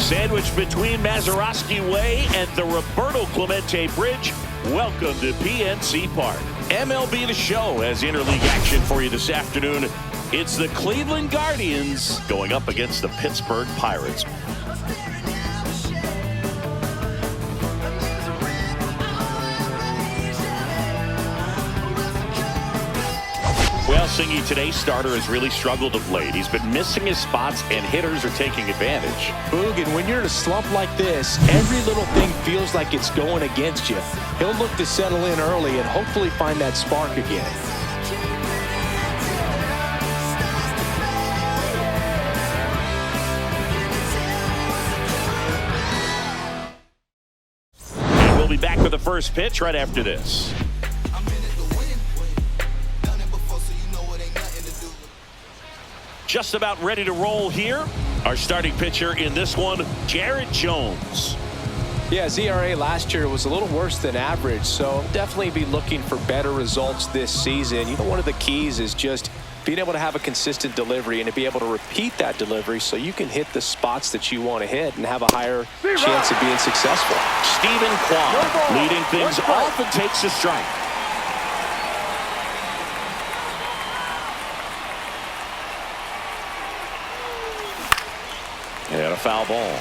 Sandwiched between Mazeroski Way and the Roberto Clemente Bridge, welcome to PNC Park. MLB The Show has interleague action for you this afternoon. It's the Cleveland Guardians going up against the Pittsburgh Pirates. Well, Singy, today's starter has really struggled of late. He's been missing his spots, and hitters are taking advantage. Boog, and when you're in a slump like this, every little thing feels like it's going against you. He'll look to settle in early and hopefully find that spark again. And we'll be back with the first pitch right after this. Just about ready to roll here. Our starting pitcher in this one, Jared Jones. Yeah, his ERA last year was a little worse than average, so definitely be looking for better results this season. You know, one of the keys is just being able to have a consistent delivery and to be able to repeat that delivery so you can hit the spots that you want to hit and have a higher chance of being successful. Stephen Kwan leading things off and takes a strike. And a foul ball.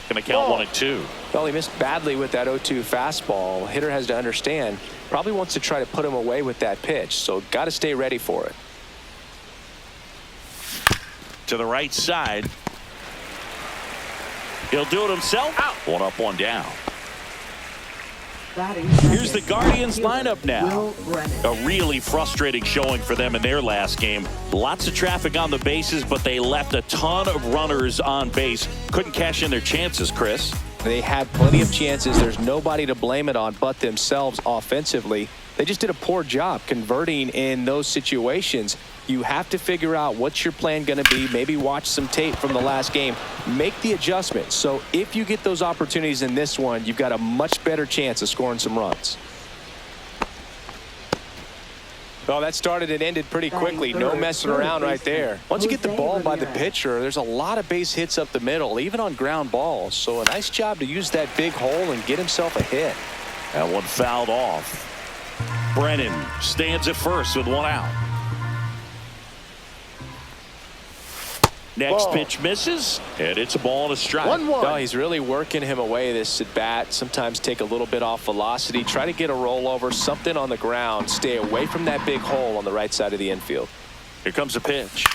Gonna count 1-2. Well, he missed badly with that 0-2 fastball. Hitter has to understand, probably wants to try to put him away with that pitch, so got to stay ready for it. To the right side. He'll do it himself. Out. One up, one down. Here's the Guardians lineup now. A really frustrating showing for them in their last game. Lots of traffic on the bases, but they left a ton of runners on base. Couldn't cash in their chances, Chris. They had plenty of chances. There's nobody to blame it on but themselves offensively. They just did a poor job converting in those situations. You have to figure out what's your plan going to be. Maybe watch some tape from the last game. Make the adjustment. So if you get those opportunities in this one, you've got a much better chance of scoring some runs. Well, that started and ended pretty quickly. No messing around right there. Once you get the ball by the pitcher, there's a lot of base hits up the middle, even on ground balls. So a nice job to use that big hole and get himself a hit. That one fouled off. Brennan stands at first with one out. Next pitch misses, and it's a ball and a strike. 1-1. No, he's really working him away this at bat. Sometimes take a little bit off velocity. Try to get a rollover, something on the ground. Stay away from that big hole on the right side of the infield. Here comes a pitch.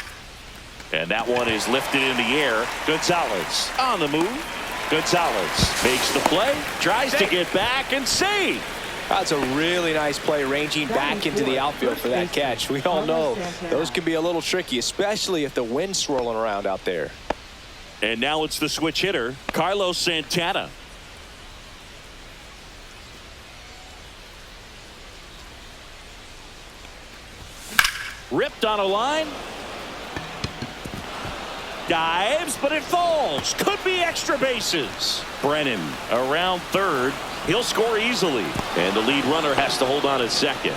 And that one is lifted in the air. Gonzalez on the move. Gonzalez makes the play, tries to get back and save. That's a really nice play, ranging back into the outfield for that catch. We all know those can be a little tricky, especially if the wind's swirling around out there. And now it's the switch hitter, Carlos Santana. Ripped on a line. Dives, but it falls. Could be extra bases. Brennan around third. He'll score easily. And the lead runner has to hold on at second.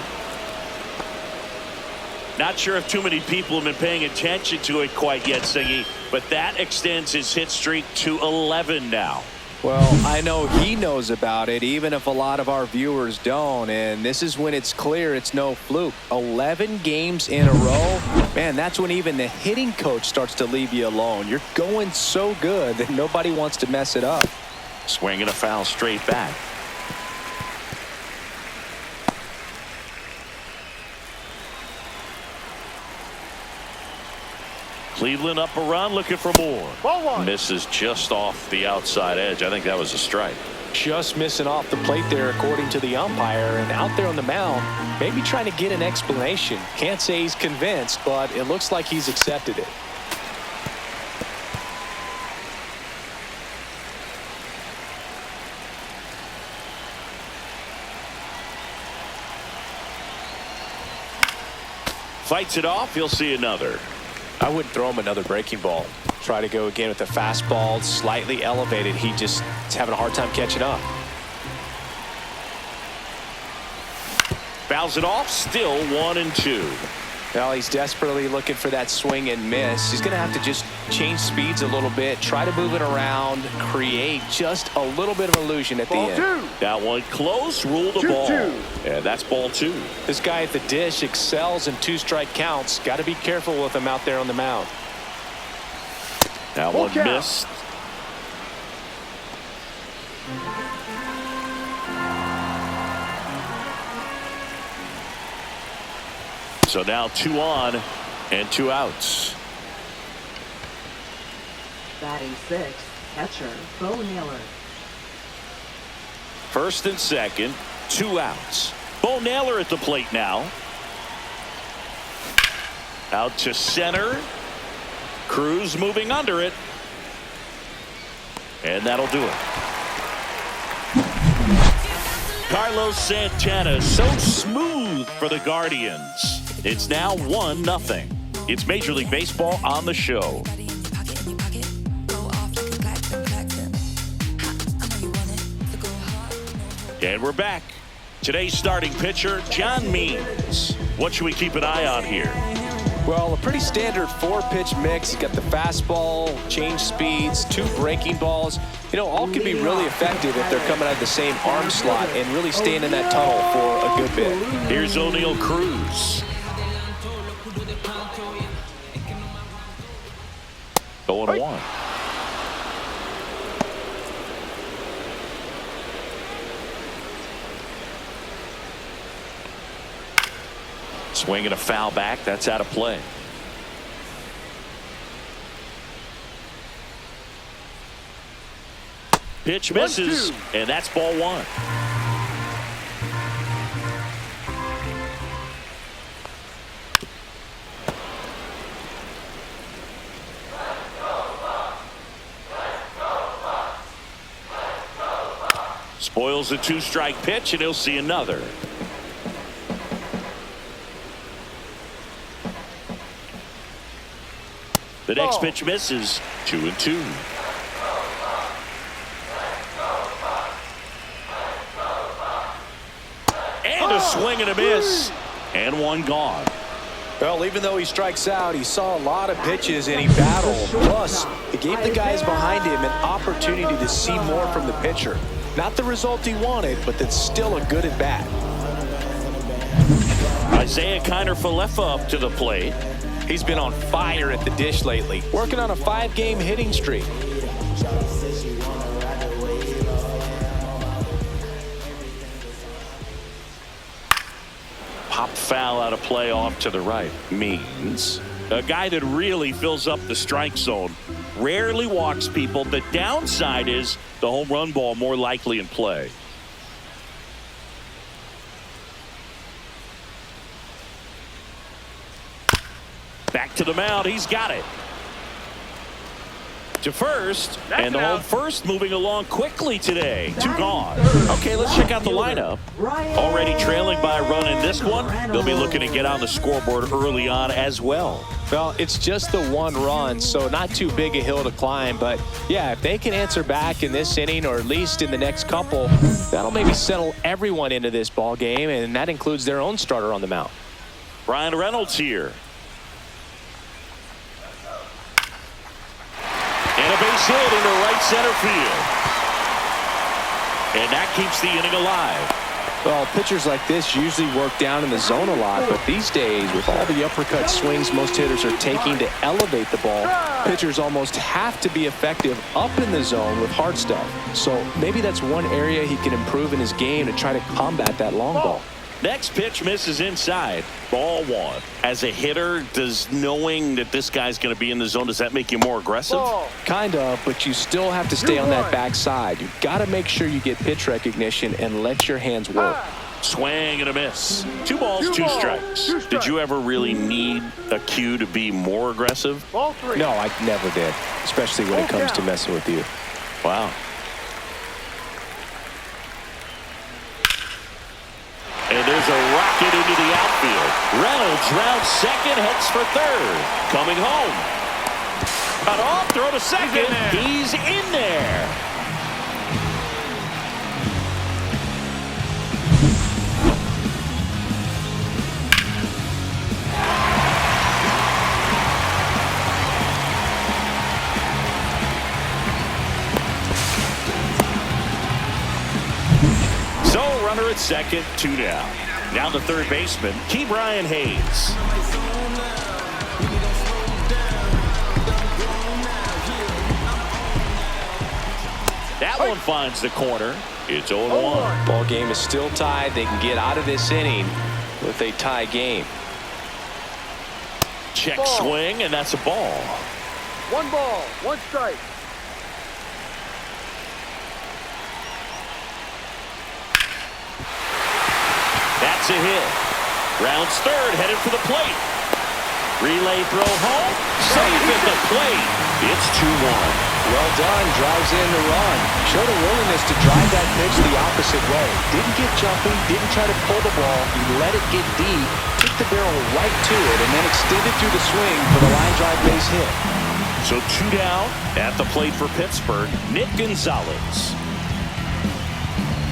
Not sure if too many people have been paying attention to it quite yet, Singy, but that extends his hit streak to 11 now. Well, I know he knows about it, even if a lot of our viewers don't. And this is when it's clear it's no fluke. 11 games in a row. Man, that's when even the hitting coach starts to leave you alone. You're going so good that nobody wants to mess it up. Swinging a foul straight back. Cleveland up a run, looking for more. Ball one. Misses just off the outside edge. I think that was a strike. Just missing off the plate there, according to the umpire. And out there on the mound, maybe trying to get an explanation. Can't say he's convinced, but it looks like he's accepted it. Fights it off. He'll see another. I wouldn't throw him another breaking ball. Try to go again with the fastball, slightly elevated. He just is having a hard time catching up. Fouls it off, still 1-2. Well, he's desperately looking for that swing and miss. He's going to have to just change speeds a little bit, try to move it around, create just a little bit of illusion at the end. That one close, rule the ball. Yeah, that's ball 2. This guy at the dish excels in 2-strike counts. Got to be careful with him out there on the mound. That one missed. So now 2 on and 2 outs. Batting 6th, catcher Bo Naylor. First and second, 2 outs. Bo Naylor at the plate now. Out to center. Cruz moving under it. And that'll do it. Carlos Santana, so smooth for the Guardians. It's now 1-0. It's Major League Baseball on the show. And we're back. Today's starting pitcher, John Means. What should we keep an eye on here? Well, a pretty standard 4-pitch mix. Got the fastball, change speeds, 2 breaking balls. You know, all can be really effective if they're coming out of the same arm slot and really staying in that tunnel for a good bit. Here's O'Neal Cruz. 0-1. Swing and a foul back. That's out of play. Pitch misses, and that's ball 1. Spoils the 2-strike pitch, and he'll see another. The next pitch misses. 2-2. And a swing and a miss. And one gone. Well, even though he strikes out, he saw a lot of pitches and he battled. Plus, it gave the guys behind him an opportunity to see more from the pitcher. Not the result he wanted, but that's still a good at bat. Isaiah Kiner-Falefa up to the plate. He's been on fire at the dish lately, working on a 5-game hitting streak. Pop foul out of play off to the right. Means a guy that really fills up the strike zone. Rarely walks people. The downside is the home run ball more likely in play. Back to the mound. He's got it. To first. And the home first moving along quickly today. 2 gone. Okay, let's check out the lineup. Already trailing by a run in this one. They'll be looking to get on the scoreboard early on as well. Well, it's just the 1 run, so not too big a hill to climb. But, yeah, if they can answer back in this inning or at least in the next couple, that'll maybe settle everyone into this ball game, and that includes their own starter on the mound. Bryan Reynolds here. And a base hit into right center field. And that keeps the inning alive. Well, pitchers like this usually work down in the zone a lot, but these days, with all the uppercut swings most hitters are taking to elevate the ball, pitchers almost have to be effective up in the zone with hard stuff. So maybe that's one area he can improve in his game to try to combat that long ball. Next pitch misses inside. Ball 1. As a hitter, does knowing that this guy's going to be in the zone, does that make you more aggressive? Kind of, but you still have to stay on that backside. You've got to make sure you get pitch recognition and let your hands work. Swing and a miss. 2 balls, 2 strikes. Did you ever really need a cue to be more aggressive? No, I never did, especially when it comes to messing with you. Wow. And there's a rocket into the outfield. Reynolds rounds second, heads for third. Coming home. Cut off, throw to second. He's in there. at second, 2 down. Now the third baseman, Ke'Bryan Hayes. That one finds the corner. It's 0-1. Ball game is still tied. They can get out of this inning with a tie game. Check swing, and that's a ball. 1 ball, 1 strike. That's a hit. Rounds third, headed for the plate. Relay throw home. Safe at the plate. It's 2-1. Well done. Drives in the run. Showed a willingness to drive that pitch the opposite way. Didn't get jumpy. Didn't try to pull the ball. He let it get deep. Took the barrel right to it and then extended through the swing for the line drive base hit. So 2 down at the plate for Pittsburgh. Nick Gonzalez.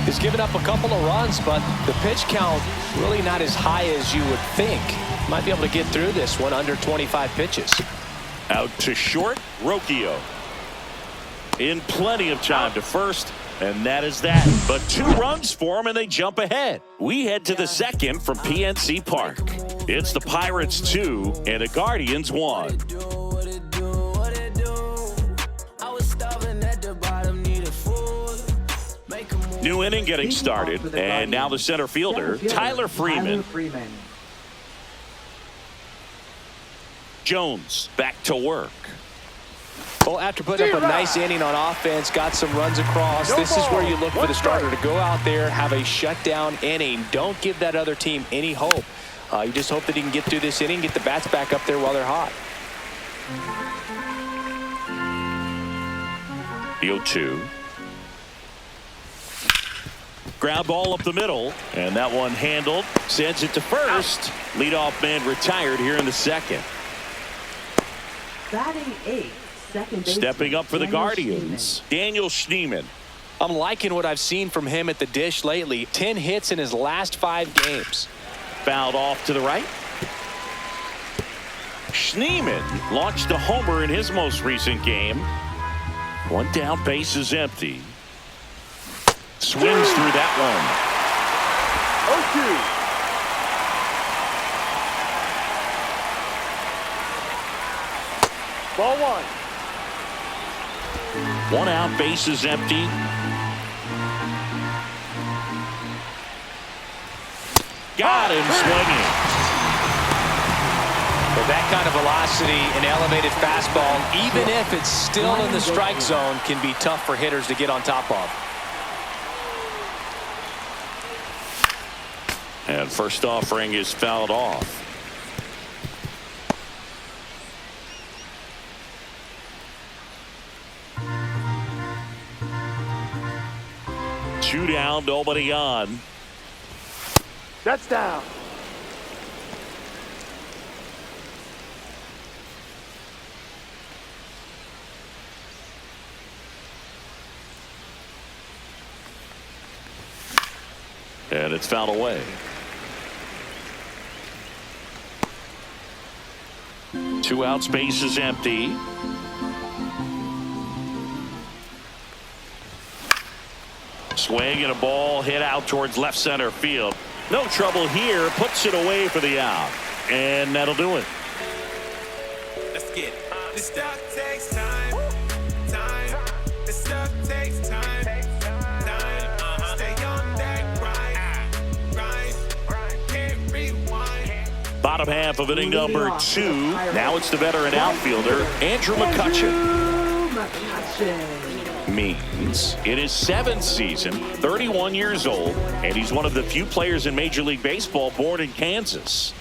He's given up a couple of runs, but the pitch count really not as high as you would think. Might be able to get through this one under 25 pitches. Out to short, Rocchio. In plenty of time to first, and that is that. But 2 runs for him, and they jump ahead. We head to the second from PNC Park. It's the Pirates 2 and the Guardians 1. New inning getting started, and now the center fielder, Tyler Freeman. Jones back to work. Well, after putting up a nice inning on offense, got some runs across, this is where you look for the starter to go out there, have a shutdown inning. Don't give that other team any hope. You just hope that he can get through this inning, get the bats back up there while they're hot. The 0-2. Ground ball up the middle, and that one handled. Sends it to first. Leadoff man retired here in the second. Batting 8th, second baseman. Stepping up for the Guardians, Daniel Schneemann. I'm liking what I've seen from him at the dish lately. 10 hits in his last 5 games. Fouled off to the right. Schneemann launched a homer in his most recent game. 1 down, base is empty. Swings through that one. 0-2. Ball 1. 1 out, base is empty. Got him swinging. With that kind of velocity, an elevated fastball, even if it's still in the strike zone, can be tough for hitters to get on top of. And first offering is fouled off. Two down, nobody on. That's down. And it's fouled away. 2 outs, base is empty. Swing and a ball hit out towards left center field. No trouble here. Puts it away for the out. And that'll do it. Let's get it. The stuff takes time. The stuff takes time. Stay on that grind. Can't rewind. Bottom half of inning number 2. Now it's the veteran outfielder, Andrew McCutchen. Means in his 7th season, 31 years old, and he's one of the few players in Major League Baseball born in Kansas.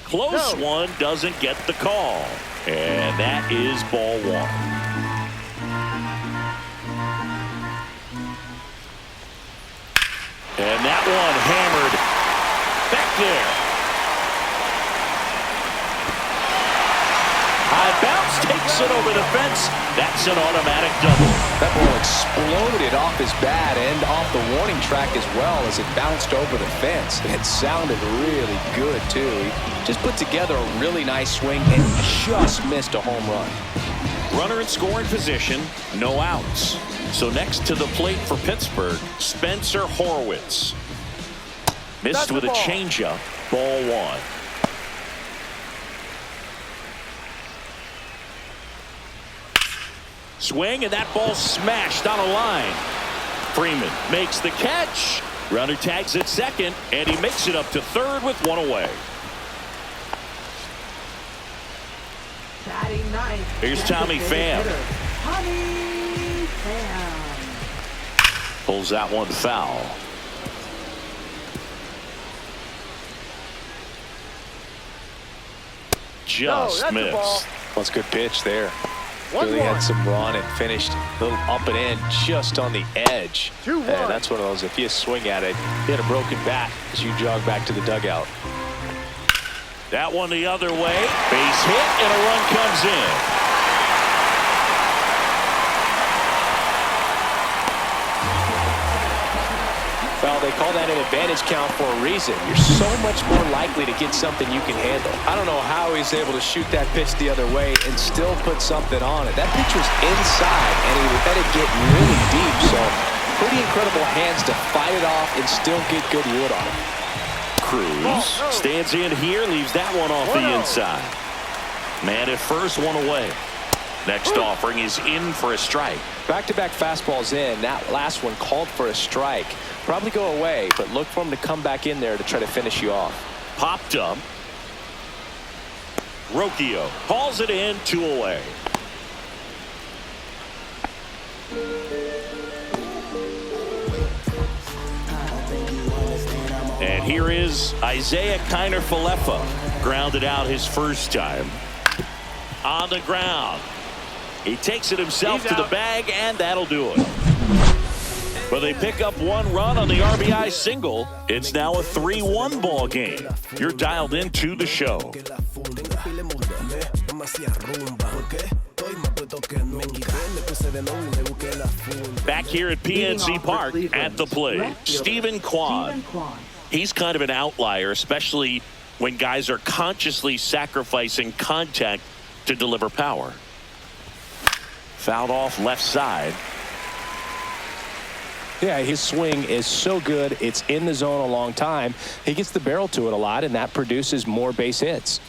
Close one, doesn't get the call, and that is ball 1. And that one hammered back there. High bounce takes it over the fence. That's an automatic double. That ball exploded off his bat and off the warning track as well as it bounced over the fence. It sounded really good, too. He just put together a really nice swing and just missed a home run. Runner in scoring position, no outs. So next to the plate for Pittsburgh, Spencer Horwitz. Missed with a changeup. Ball one. Swing, and that ball smashed on a line. Freeman makes the catch. Runner tags at second, and he makes it up to third with one away. Batting ninth. Here's Tommy Pham. Tommy Pham. Pulls that one foul. Just missed. That's a good pitch there. Really had some run and finished a little up and in just on the edge. And that's one of those, if you swing at it, you had a broken bat as you jog back to the dugout. That one the other way. Base hit, and a run comes in. Well, they call that an advantage count for a reason. You're so much more likely to get something you can handle. I don't know how he's able to shoot that pitch the other way and still put something on it. That pitch was inside, and he let it get really deep. So pretty incredible hands to fight it off and still get good wood on it. Cruz stands in here, leaves that one off the inside. Man at first, one away. Next offering is in for a strike. Back-to-back fastballs in. That last one called for a strike. Probably go away, but look for him to come back in there to try to finish you off. Popped up. Rocchio hauls it in, 2 away. And here is Isaiah Kiner-Falefa. Grounded out his first time. On the ground. He takes it himself to the bag, and that'll do it. But they pick up 1 run on the RBI single. It's now a 3-1 ball game. You're dialed into the show. Back here at PNC Park at the plate, Steven Kwan. He's kind of an outlier, especially when guys are consciously sacrificing contact to deliver power. Fouled off left side. Yeah, his swing is so good. It's in the zone a long time. He gets the barrel to it a lot, and that produces more base hits.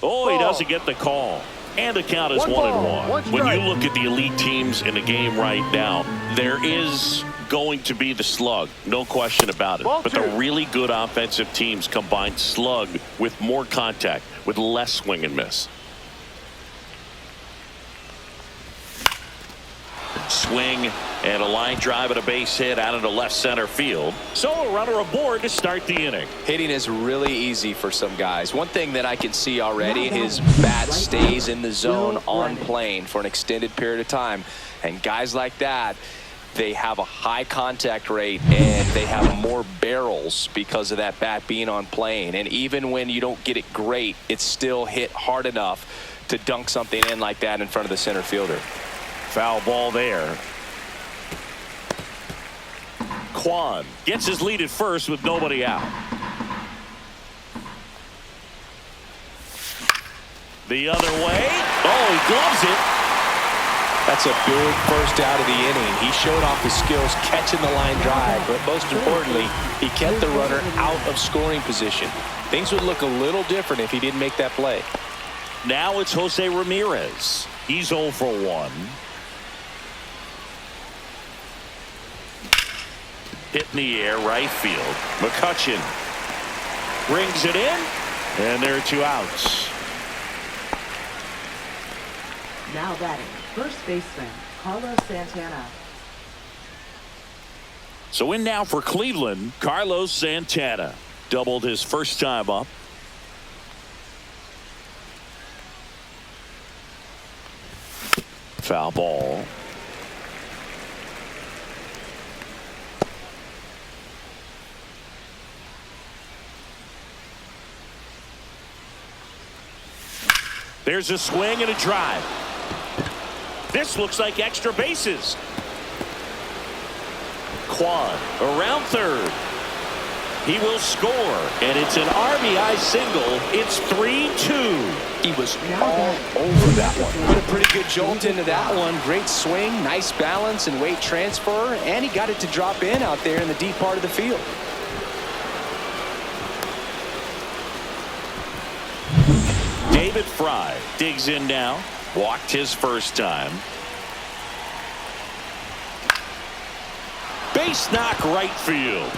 Oh, he doesn't get the call. And the count is 1-1. When you look at the elite teams in the game right now, there is going to be the slug, no question about it. But the really good offensive teams combine slug with more contact, with less swing and miss. Swing and a line drive and a base hit out into left center field. So a runner aboard to start the inning. Hitting is really easy for some guys. One thing that I can see already, his bat stays in the zone on plane for an extended period of time. And guys like that, they have a high contact rate and they have more barrels because of that bat being on plane. And even when you don't get it great, it's still hit hard enough to dunk something in like that in front of the center fielder. Foul ball there. Kwan gets his lead at first with nobody out. The other way. Oh, he gloves it. That's a big first out of the inning. He showed off his skills catching the line drive, but most importantly, he kept the runner out of scoring position. Things would look a little different if he didn't make that play. Now it's Jose Ramirez. He's 0 for 1. Hit in the air, right field. McCutchen brings it in, and there are 2 outs. Now batting, first baseman, Carlos Santana. So in now for Cleveland, Carlos Santana. Doubled his first time up. Foul ball. There's a swing and a drive. This looks like extra bases. Kwan around third. He will score, and it's an RBI single. It's 3-2. He was all over that one. Put a pretty good jolt into that one. Great swing, nice balance and weight transfer, and he got it to drop in out there in the deep part of the field. David Fry digs in now. Walked his first time. Base knock right field.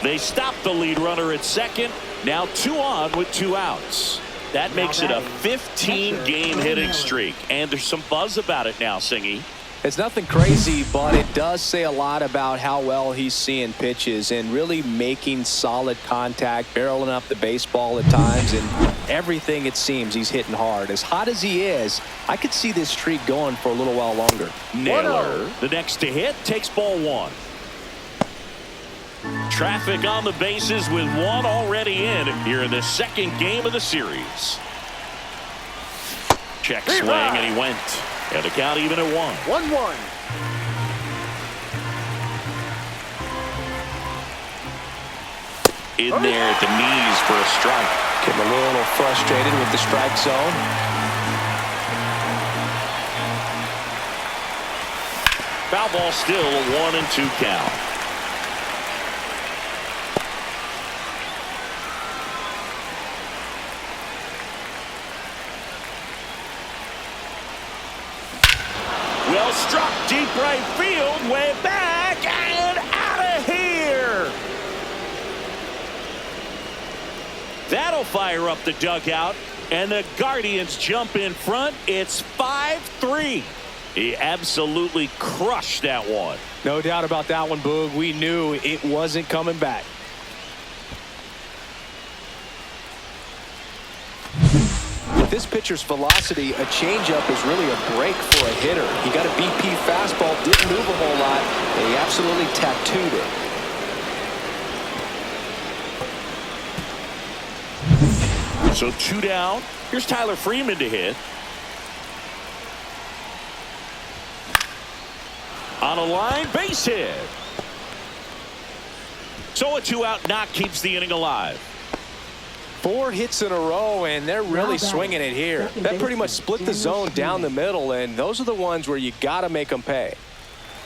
They stop the lead runner at second. Now 2 on with 2 outs. That makes it a 15-game hitting streak. And there's some buzz about it now, Singy. It's nothing crazy, but it does say a lot about how well he's seeing pitches and really making solid contact, barreling up the baseball at times, and everything it seems he's hitting hard. As hot as he is, I could see this streak going for a little while longer. Naylor, the next to hit, takes ball 1. Traffic on the bases with 1 already in here in the second game of the series. Check swing, and he went. And the count even at 1. 1-1. In there at the knees for a strike. Getting a little frustrated with the strike zone. Foul ball still a 1-2 count. Well struck, deep right field, way back and out of here. That'll fire up the dugout, and the Guardians jump in front. It's 5-3. He absolutely crushed that one. No doubt about that one, Boog. We knew it wasn't coming back. With this pitcher's velocity, a changeup is really a break for a hitter. He got a BP fastball, didn't move a whole lot, and he absolutely tattooed it. So 2 down. Here's Tyler Freeman to hit. On a line, base hit. So a 2-out knock keeps the inning alive. 4 hits in a row, and they're really swinging it here. That pretty much split the zone down the middle, and those are the ones where you got to make them pay.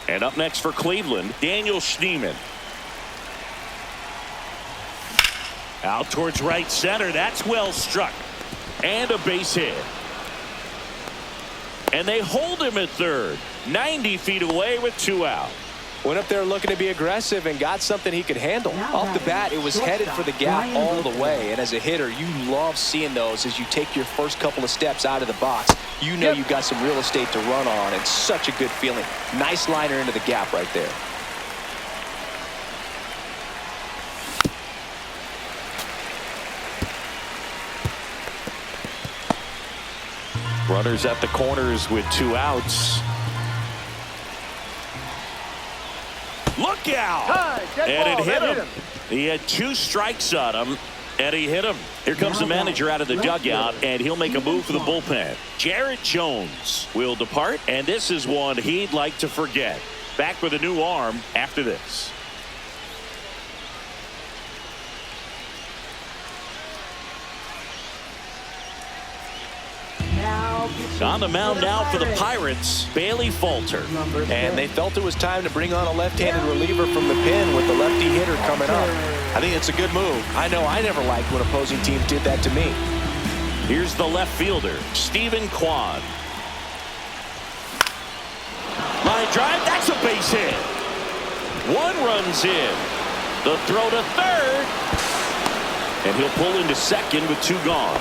And up next for Cleveland, Daniel Schneemann. Out towards right center. That's well struck. And a base hit. And they hold him at third. 90 feet away with 2 out. Went up there looking to be aggressive and got something he could handle. Off the bat, it was headed for the gap all the way. And as a hitter, you love seeing those as you take your first couple of steps out of the box. You know you've got some real estate to run on, and such a good feeling. Nice liner into the gap right there. Runners at the corners with 2 outs. Look out! And it hit him. He had 2 strikes on him, and he hit him. Here comes the manager out of the dugout, and he'll make a move for the bullpen. Jarrett Jones will depart, and this is one he'd like to forget. Back with a new arm after this. On the mound now for the Pirates, Bailey Falter. And they felt it was time to bring on a left-handed reliever from the pen with the lefty hitter coming up. I think it's a good move. I know I never liked when opposing teams did that to me. Here's the left fielder, Stephen Kwan. Line drive, that's a base hit. 1 runs in. The throw to third. And he'll pull into second with 2 gone.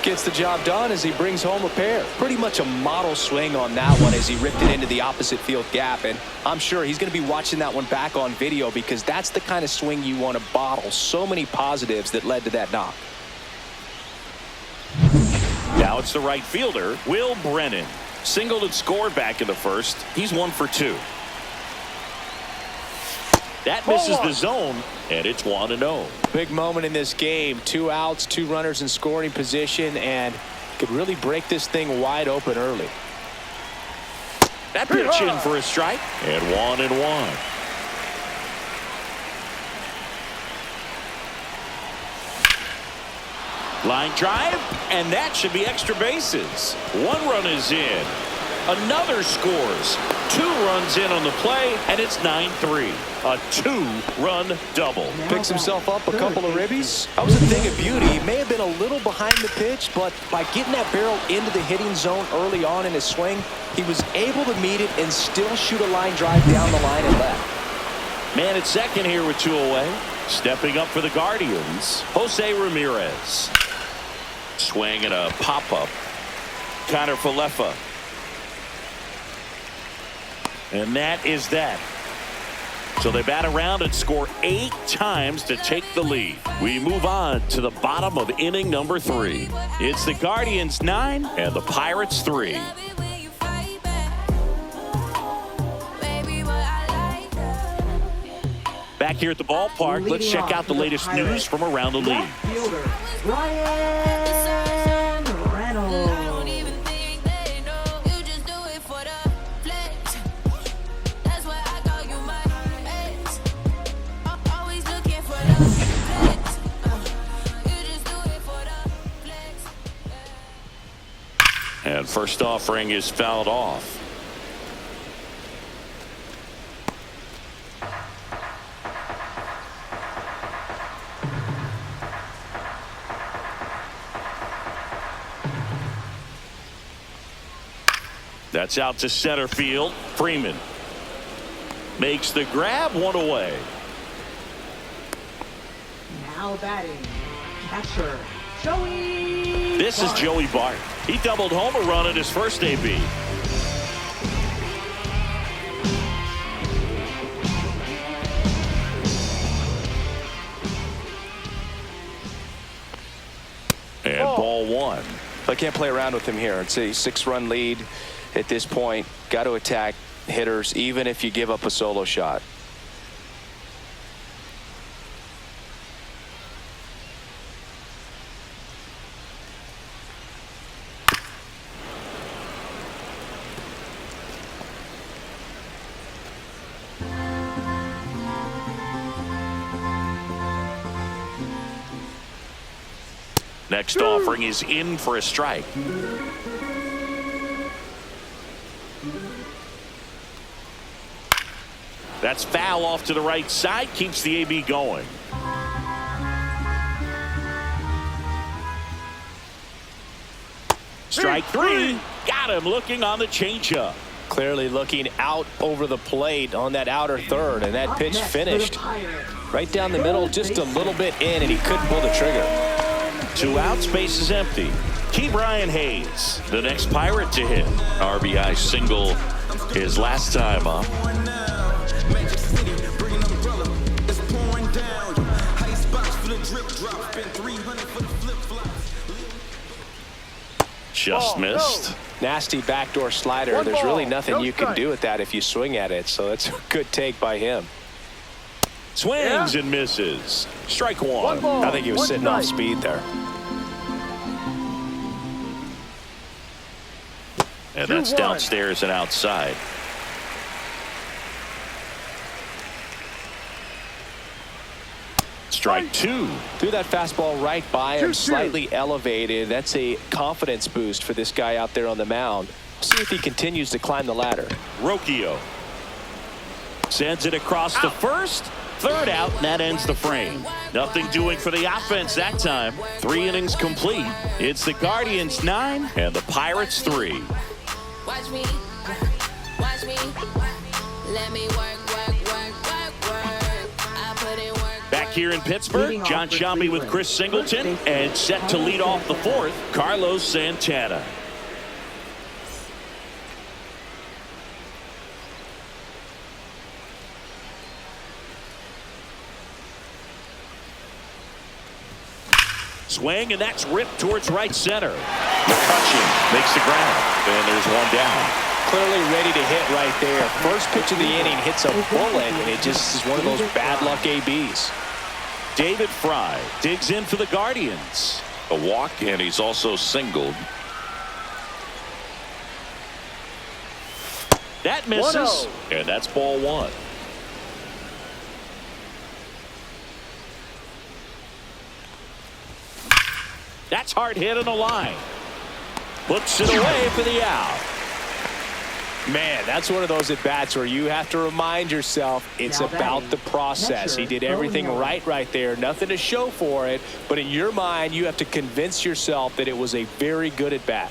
Gets the job done as he brings home a pair. Pretty much a model swing on that one as he ripped it into the opposite field gap. And I'm sure he's going to be watching that one back on video because that's the kind of swing you want to bottle. So many positives that led to that knock. Now it's the right fielder, Will Brennan. Singled and scored back in the first. He's 1 for 2. That misses the zone, and it's 1-0. Big moment in this game. 2 outs, 2 runners in scoring position, and could really break this thing wide open early. That pitch in for a strike, and 1-1. Line drive, and that should be extra bases. One run is in. Another scores. 2 runs in on the play, and it's 9-3. A 2-run double. Picks himself up a couple of ribbies. That was a thing of beauty. He may have been a little behind the pitch, but by getting that barrel into the hitting zone early on in his swing, he was able to meet it and still shoot a line drive down the line and left. Man at second here with 2 away. Stepping up for the Guardians, Jose Ramirez. Swing and a pop-up. Connor Falefa. And that is that. So they bat around and score 8 times to take the lead. We move on to the bottom of inning number 3. It's the Guardians 9 and the Pirates 3. Back here at the ballpark, let's check out the latest news from around the league. Left fielder, Ryan Reynolds. And first offering is fouled off. That's out to center field. Freeman makes the grab, 1 away. Now batting, catcher, Joey. This is Joey Bart. He doubled home a run at his first AB. And ball 1. I can't play around with him here. It's a 6-run lead at this point. Got to attack hitters even if you give up a solo shot. Next offering is in for a strike. That's foul off to the right side. Keeps the AB going. Strike 3. Got him looking on the changeup. Clearly looking out over the plate on that outer third, and that pitch finished right down the middle, just a little bit in, and he couldn't pull the trigger. 2 outs, base is empty. Key Brian Hayes, the next Pirate to hit. RBI single his last time up. Just missed. Nasty backdoor slider. There's really nothing you can do with that if you swing at it, so it's a good take by him. Swings and misses. Strike 1. I think he was sitting off speed there. And that's downstairs and outside. Strike 2. Threw that fastball right by him, slightly elevated. That's a confidence boost for this guy out there on the mound. See if he continues to climb the ladder. Rocchio sends it across to first. 3rd out, and that ends the frame. Nothing doing for the offense that time. 3 innings complete. It's the Guardians 9 and the Pirates 3. Watch me, let me work. I put in work. Back here in Pittsburgh, John Sciambi with Chris Singleton, and set to lead off the 4th, Carlos Santana. Swing, and that's ripped towards right center. McCutchen makes the grab, and there's 1 down. Clearly ready to hit right there. First pitch of the inning hits a bullet, and it just is one of those bad luck ABs. David Fry digs in for the Guardians. A walk, and he's also singled. That misses, and that's ball 1. That's hard hit on the line. Puts it away for the out. Man, that's one of those at-bats where you have to remind yourself it's Now about batting, the process. catcher, He did everything Bo Naylor. right there. Nothing to show for it. But in your mind, you have to convince yourself that it was a very good at-bat.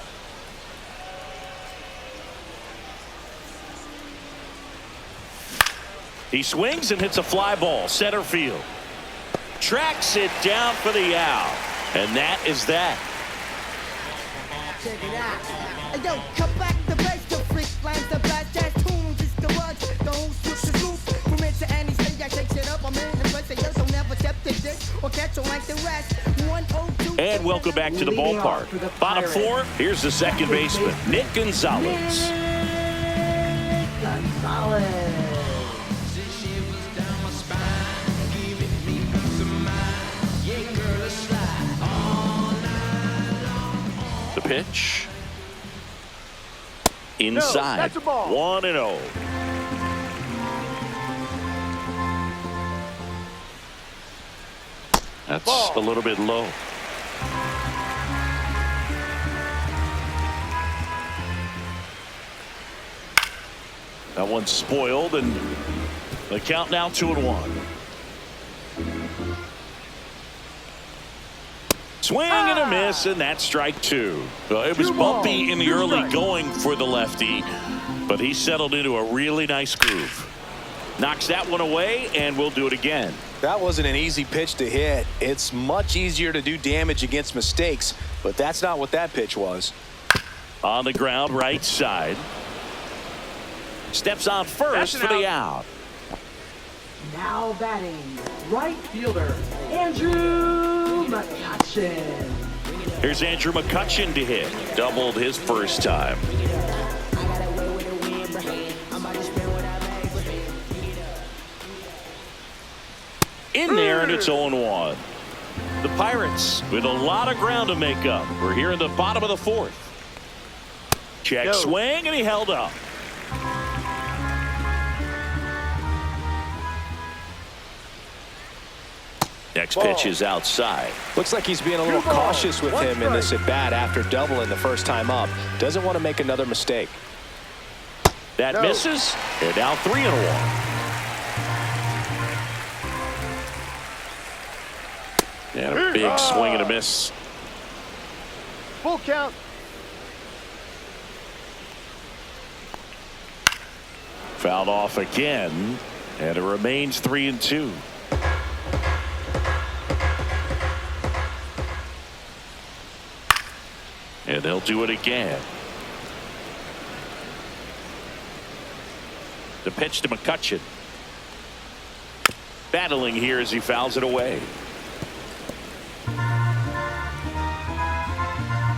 He swings and hits a fly ball. Center field. Tracks it down for the out. And that is that. Check it out. Hey, yo, come back the bass, the freak lines, the blast jazz tunes, it's the words, don't switch the roof. From it to any stage, I shake shit up, I'm in the place, yo, don't never step to this, or catch on like the rest. 102. And welcome back to the Leading off ballpark. for the Bottom Pirates. four, here's the second baseman, Nick Gonzalez. Gonzalez. The pitch. Inside. that's a ball. 1-0. That's Ball. a little bit low. That one's spoiled, and the count now 2-1. Swing and a miss, and that's strike two. It was 2 balls, bumpy in the 2 early strikes. going for the lefty, but he settled into a really nice groove. Knocks that one away, and we'll do it again. That wasn't an easy pitch to hit. It's much easier to do damage against mistakes, but that's not what that pitch was. On the ground, right side. Steps on first That's for an the out. Now batting, right fielder, Andrew McCutchen. Here's Andrew McCutchen to hit. Doubled his first time. In there, and it's 0-1. The Pirates with a lot of ground to make up. We're here in the bottom of the fourth. Check Go. swing, and he held up. Next Ball. pitch is outside. Looks like he's being a little 2 balls, cautious with 1 him in this strike. at-bat after doubling the first time up. Doesn't want to make another mistake. That No. misses. And now 3-1. And a big swing and a miss. Full count. Fouled off again, and it remains 3-2. And they'll do it again. The pitch to McCutchen. Battling here as he fouls it away.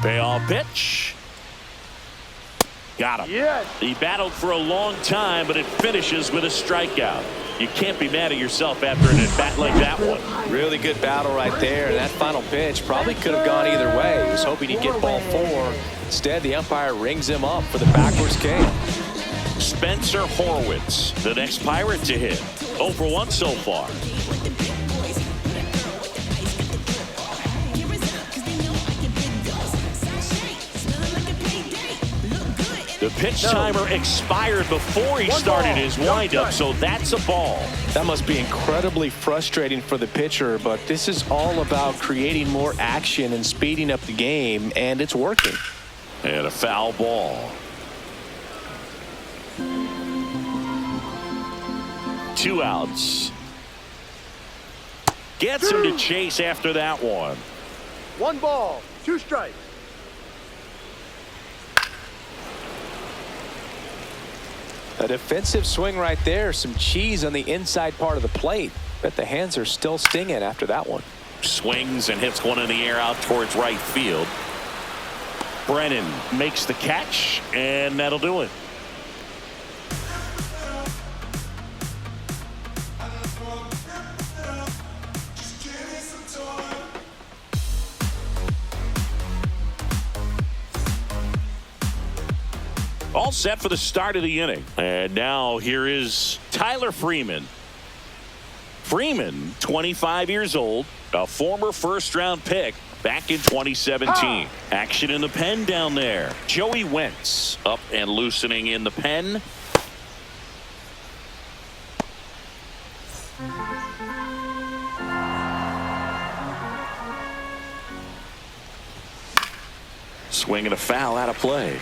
Payoff pitch. Got him. Yes. He battled for a long time, but it finishes with a strikeout. You can't be mad at yourself after an at-bat like that one. Really good battle right there. And that final pitch probably could have gone either way. He was hoping he'd get ball 4. Instead, the umpire rings him up for the backwards K. Spencer Horwitz, the next Pirate to hit. 0 for 1 so far. The pitch timer expired before he 1 started ball, his no windup, strike. so that's a ball. That must be incredibly frustrating for the pitcher, but this is all about creating more action and speeding up the game, and it's working. And a foul ball. 2 outs. Gets him to chase after that one. 1 ball, 2 strikes. A defensive swing right there. Some cheese on the inside part of the plate. Bet the hands are still stinging after that one. Swings and hits one in the air out towards right field. Brennan makes the catch, and that'll do it. All set for the start of the inning. And now here is Tyler Freeman. Freeman, 25 years old, A former first-round pick back in 2017. Action in the pen down there. Joey Wentz up and loosening in the pen. Swing and a foul out of play.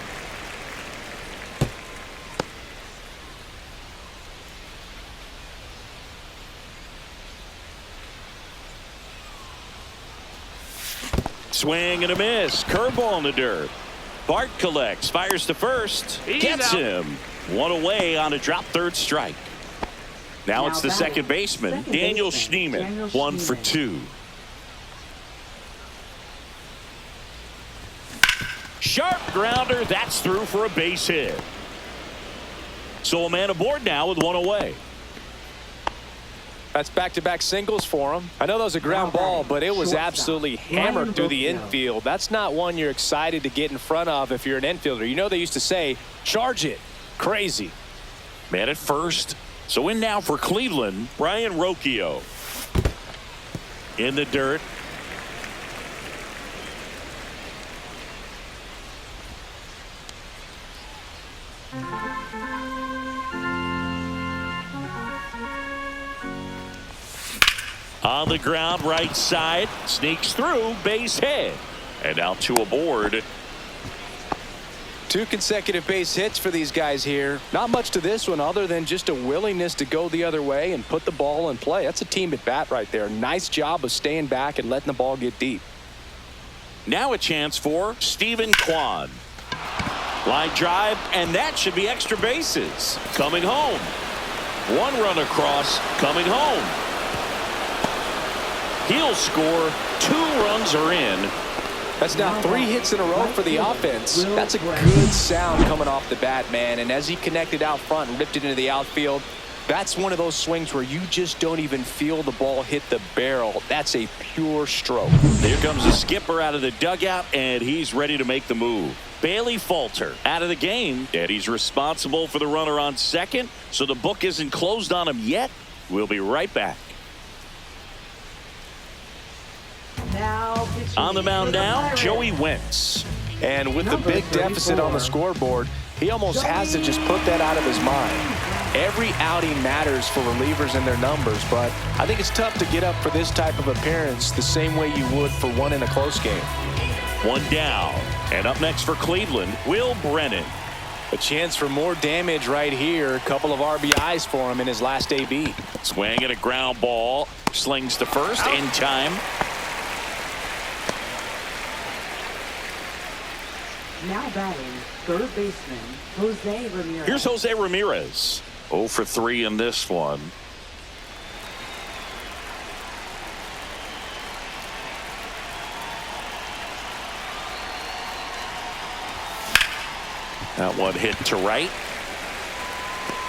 Swing and a miss. Curveball in the dirt. Bart collects, fires to first, gets him. One away on a drop third strike. Now it's the second baseman, Daniel Schneemann, 1 for 2. Sharp grounder, that's through for a base hit. So a man aboard now with one away. That's back-to-back singles for him. I know that was a ground ball, but it was absolutely hammered through the infield. That's not one you're excited to get in front of if you're an infielder. You know they used to say, charge it. Crazy. Man at first. So in now for Cleveland, Brian Rocchio. In the dirt. On the ground, right side, sneaks through, base hit. And now 2 aboard. 2 consecutive base hits for these guys here. Not much to this one other than just a willingness to go the other way and put the ball in play. That's a team at bat right there. Nice job of staying back and letting the ball get deep. Now a chance for Stephen Kwan. Line drive, and that should be extra bases. Coming home. 1 run across, coming home. He'll score. 2 runs are in. That's now 3 hits in a row for the offense. That's a good sound coming off the bat, man. And as he connected out front and ripped it into the outfield, that's one of those swings where you just don't even feel the ball hit the barrel. That's a pure stroke. Here comes the skipper out of the dugout, and he's ready to make the move. Bailey Falter out of the game, and he's responsible for the runner on second, so the book isn't closed on him yet. We'll be right back. On the mound now, Joey Wentz. And with the big deficit on the scoreboard, he almost has to just put that out of his mind. Every outing matters for relievers and their numbers, but I think it's tough to get up for this type of appearance the same way you would for one in a close game. 1 down. And up next for Cleveland, Will Brennan. A chance for more damage right here. A couple of RBIs for him in his last AB. Swing at a ground ball. Slings to first in time. Now batting, third baseman, Jose Ramirez. Here's Jose Ramirez. 0 for 3 in this one. That one hit to right.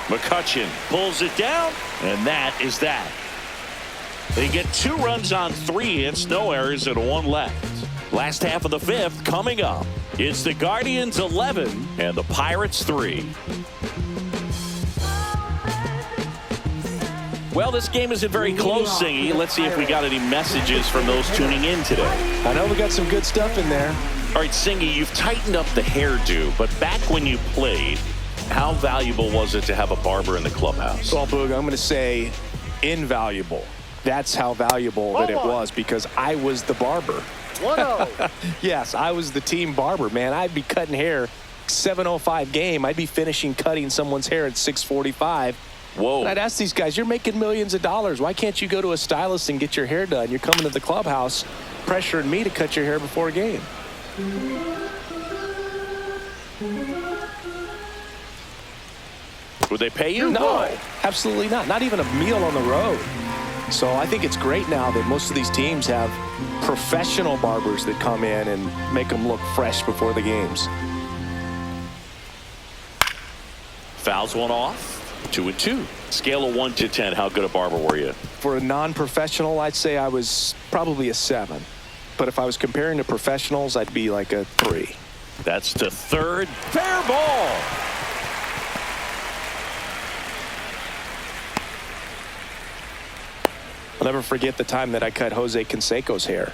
McCutchen pulls it down, and that is that. They get 2 runs on 3 hits, no errors, and 1 left. Last half of the 5th coming up. It's the Guardians 11 and the Pirates 3. Well, this game isn't very close, Singy. Let's see if we got any messages from those tuning in today. I know we got some good stuff in there. All right, Singy, you've tightened up the hairdo, but back when you played, how valuable was it to have a barber in the clubhouse? Well, Boog, I'm going to say invaluable. That's how valuable that it was because I was the barber. 1-0. Yes, I was the team barber, man. I'd be cutting hair 7:05 game. I'd be finishing cutting someone's hair at 6:45. Whoa. And I'd ask these guys, you're making millions of dollars. Why can't you go to a stylist and get your hair done? You're coming to the clubhouse pressuring me to cut your hair before a game. Would they pay you? No, absolutely not. Not even a meal on the road. So I think it's great now that most of these teams have professional barbers that come in and make them look fresh before the games. Fouls one off. 2-2. Scale of 1 to 10. How good a barber were you? For a non-professional, I'd say I was probably a 7. But if I was comparing to professionals, I'd be like a 3. That's to third. Fair ball. I'll never forget the time that I cut Jose Canseco's hair.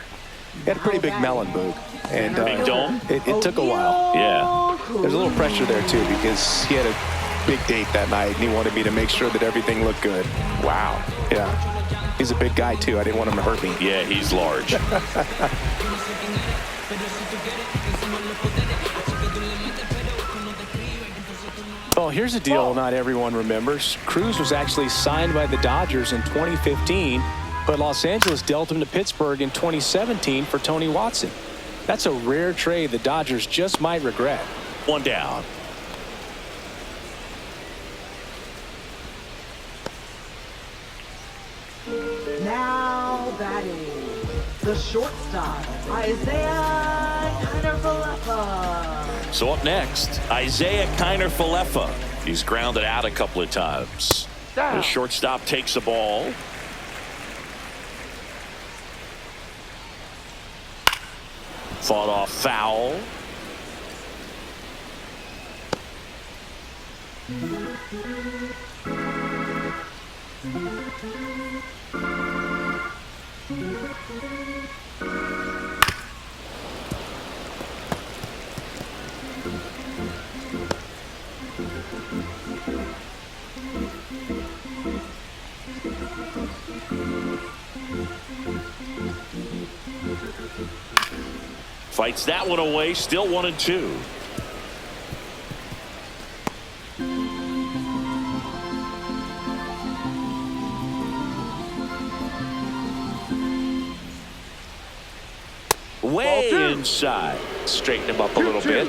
He had a pretty big melon, Boog. And Big dome? It took a while. Yeah. There's a little pressure there, too, because he had a big date that night, and he wanted me to make sure that everything looked good. Wow. Yeah. He's a big guy, too. I didn't want him to hurt me. Yeah, he's large. Well, here's a deal not everyone remembers. Cruz was actually signed by the Dodgers in 2015, but Los Angeles dealt him to Pittsburgh in 2017 for Tony Watson. That's a rare trade the Dodgers just might regret. One down. Now batting, the shortstop, Isaiah Kiner-Falefa. So up next, Isaiah Kiner-Falefa. He's grounded out a couple of times. The shortstop takes the ball. Fought off foul. Fights that one away, still 1-2. Way inside. Straighten him up a little bit.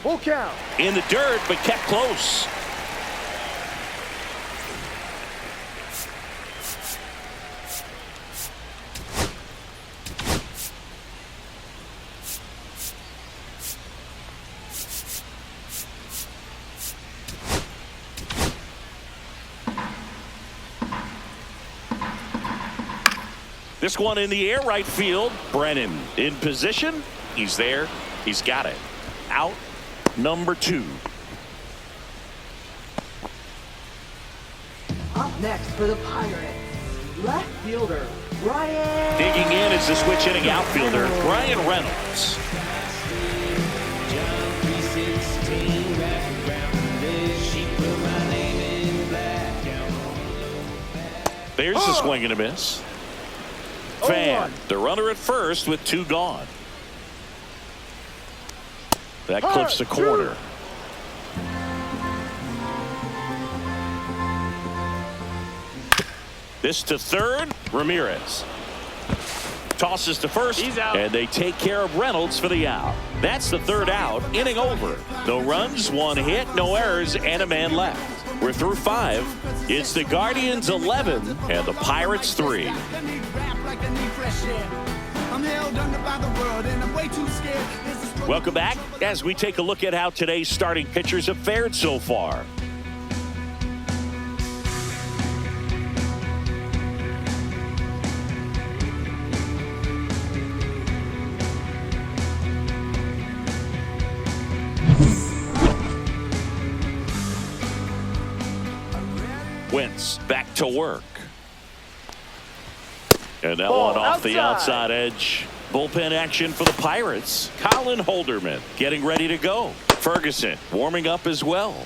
Full count. In the dirt, but kept close. This one in the air, right field. Brennan in position. He's there. He's got it. Out number 2. Up next for the Pirates, left fielder, Ryan. Digging in is the switch hitting outfielder, Ryan Reynolds. There's the swing and a miss. Fan, the runner at first with 2 gone. That clips the corner. This to third, Ramirez. Tosses to first, He's out. and they take care of Reynolds for the out. That's the 3rd out, inning over. No runs, 1 hit, no errors, and a man left. We're through 5. It's the Guardians 11 and the Pirates 3. Welcome back as we take a look at how today's starting pitchers have fared so far. Wentz back to work. And that Ball one off the outside. outside edge. Bullpen action for the Pirates. Colin Holderman getting ready to go. Ferguson warming up as well.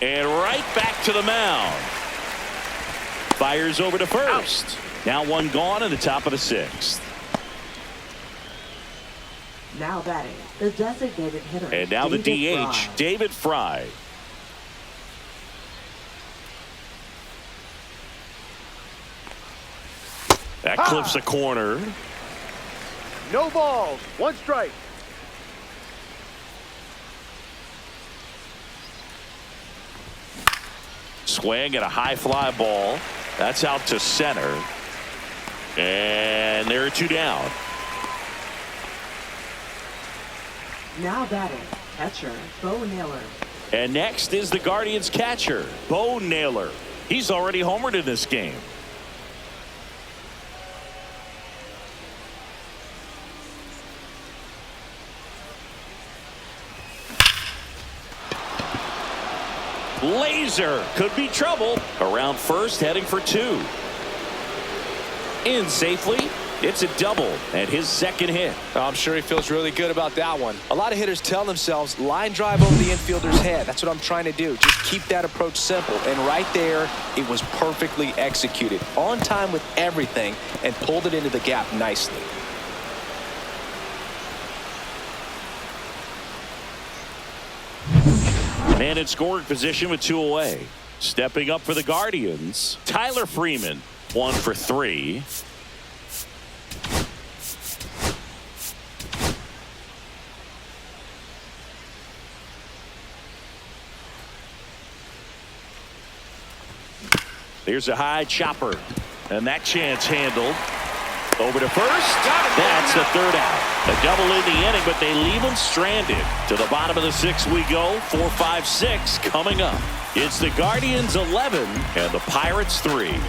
And right back to the mound. Fires over to first. Now 1 gone in the top of the 6th. Now batting, the designated hitter. And now the David DH, Fry. David Fry. That clips the corner. No balls. 1 strike. Swing and a high fly ball. That's out to center. And there are 2 down. Now batting, catcher, Bo Naylor. And next is the Guardians catcher, Bo Naylor. He's already homered in this game. Laser could be trouble. Around first, heading for 2. In safely. It's a double and his second hit. I'm sure he feels really good about that one. A lot of hitters tell themselves line drive over the infielder's head. That's what I'm trying to do. Just keep that approach simple. And right there, it was perfectly executed. On time with everything and pulled it into the gap nicely. Man in scoring position with 2 away. Stepping up for the Guardians, Tyler Freeman, 1 for 3. There's a high chopper, and that chance handled. Over to first. That's the 3rd out. A double in the inning, but they leave him stranded. To the bottom of the 6th we go. 4, 5, 6 coming up. It's the Guardians 11 and the Pirates 3.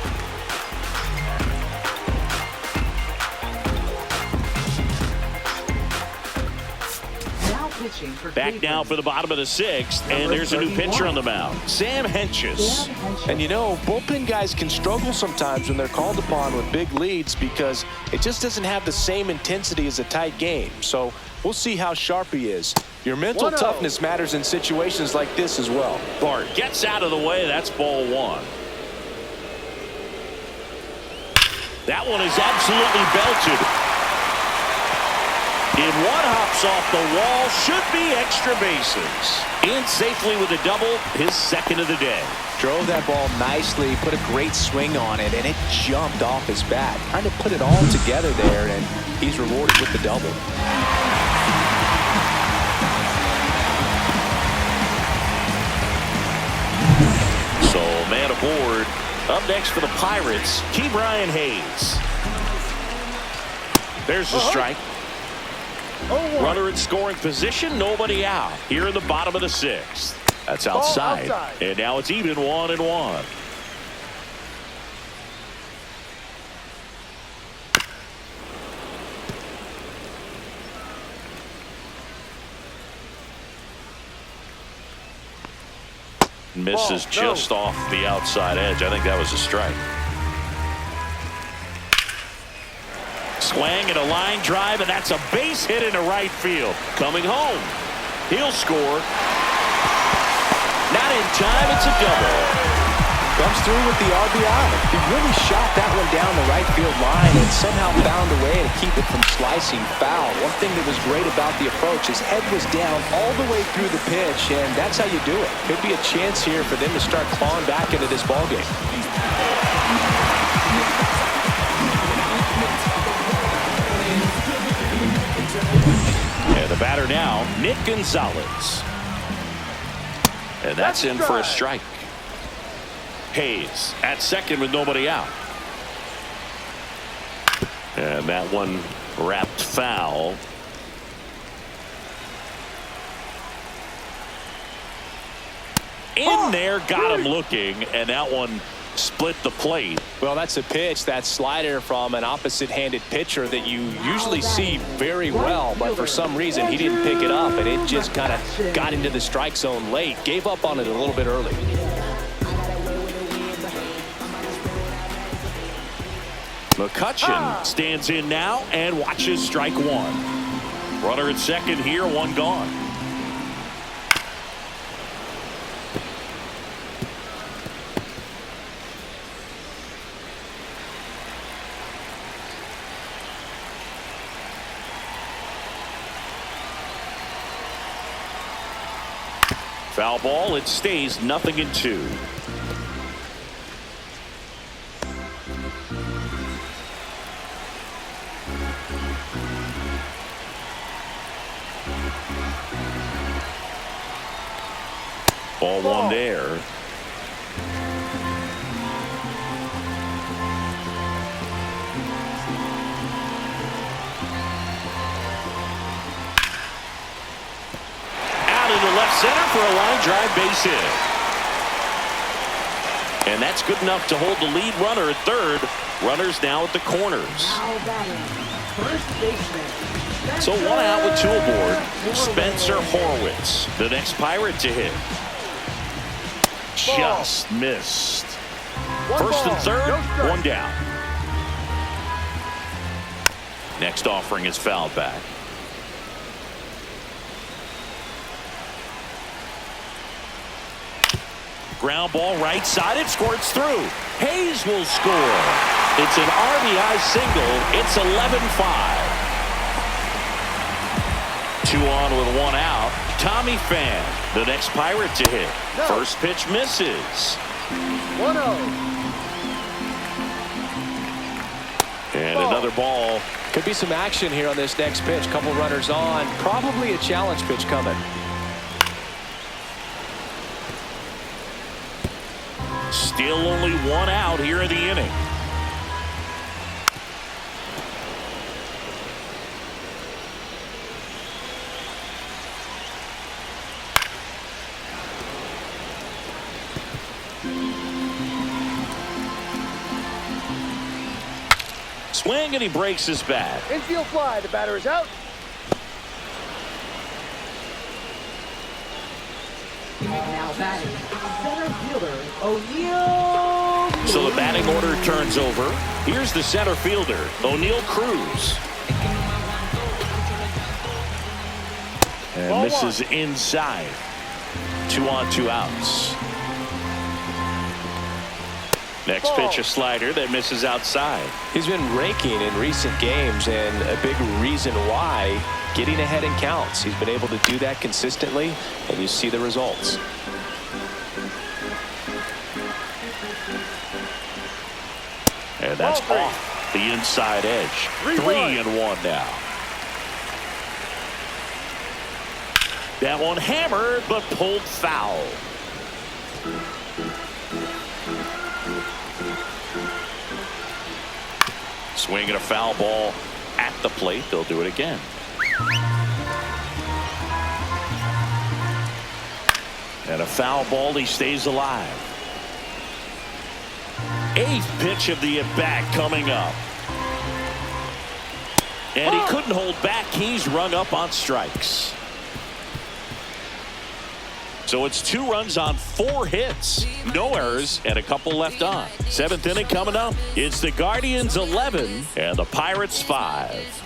Back now for the bottom of the 6th, and there's a new pitcher on the mound, Sam Hentges. And you know, bullpen guys can struggle sometimes when they're called upon with big leads because it just doesn't have the same intensity as a tight game. So we'll see how sharp he is. Your mental toughness matters in situations like this as well. Bart gets out of the way. That's ball 1. That one is absolutely belted. In 1, hops off the wall, should be extra bases. In safely with a double, his 2nd of the day. Drove that ball nicely, put a great swing on it, and it jumped off his bat. Trying to put it all together there, and he's rewarded with the double. So, man aboard. Up next for the Pirates, Ke'Bryan Hayes. There's the strike. Runner in scoring position, nobody out. Here in the bottom of the 6th. That's outside. And now it's even 1-1. Misses just off the outside edge. I think that was a strike. Swing and a line drive, and that's a base hit into right field. Coming home. He'll score. Not in time. It's a double. Comes through with the RBI. He really shot that one down the right field line and somehow found a way to keep it from slicing foul. One thing that was great about the approach, his head was down all the way through the pitch, and that's how you do it. Could be a chance here for them to start clawing back into this ballgame. And the batter now, Nick Gonzalez. And that's in for a strike. Hayes at second with nobody out. And that one wrapped foul. In there, got him looking, and that one split the plate. Well, that's a pitch, that slider from an opposite-handed pitcher that you usually see very well, but for some reason he didn't pick it up, and it just kind of got into the strike zone late. Gave up on it a little bit early. McCutchen stands in now and watches strike 1. Runner at second here, 1 gone. Foul ball, it stays 0-2. Ball 1 there. Left center for a line drive base hit. And that's good enough to hold the lead runner at third. Runners now at the corners. So 1 out with 2 aboard. Spencer Horwitz, the next Pirate to hit. just missed. One First ball, and third, no strike. one down. Next offering is fouled back. Ground ball right side. It squirts through. Hayes will score. It's an RBI single. It's 11-5. 2 on with 1 out. Tommy Pham, the next Pirate to hit. No. First pitch misses. 1-0. And Ball. another ball. Could be some action here on this next pitch. Couple runners on. Probably a challenge pitch coming. Still only 1 out here in the inning. Swing and he breaks his bat. Infield fly. The batter is out. Now batting, center fielder, O'Neill. So the batting order turns over. Here's the center fielder, O'Neill Cruz. And Ball misses inside. 2 on, 2 outs. Next Ball. pitch, a slider that misses outside. He's been raking in recent games, and a big reason why, getting ahead in counts. He's been able to do that consistently, and you see the results. And that's Ball three. off the inside edge. 3-1. 3-1 now. That one hammered, but pulled foul. Swing and a foul ball at the plate. They'll do it again. And a foul ball. He stays alive. 8th pitch of the at-bat coming up. And he couldn't hold back. He's rung up on strikes. So it's 2 runs on 4 hits. No errors and a couple left on. 7th inning coming up. It's the Guardians 11 and the Pirates 5.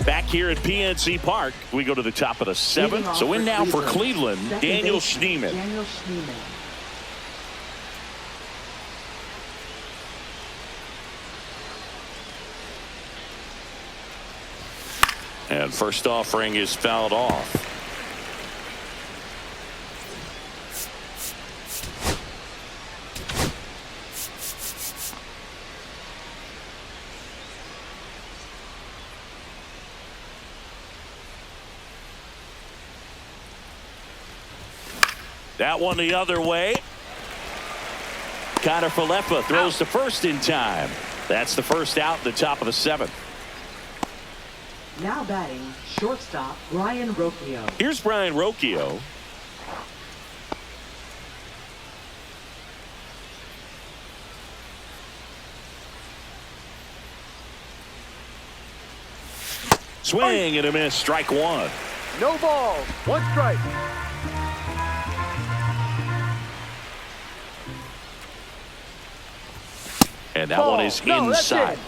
Back here at PNC Park, we go to the top of the 7th. So in now for Cleveland, Daniel Schneemann. Daniel Schneemann. And first offering is fouled off. That one the other way. Connor Falefa throws to first in time. That's the first out in the top of the 7th. Now batting, shortstop, Brian Rocchio. Here's Brian Rocchio. Swing and a miss. Strike 1. No balls. 1 strike. And that Ball. one is No, that's inside. it.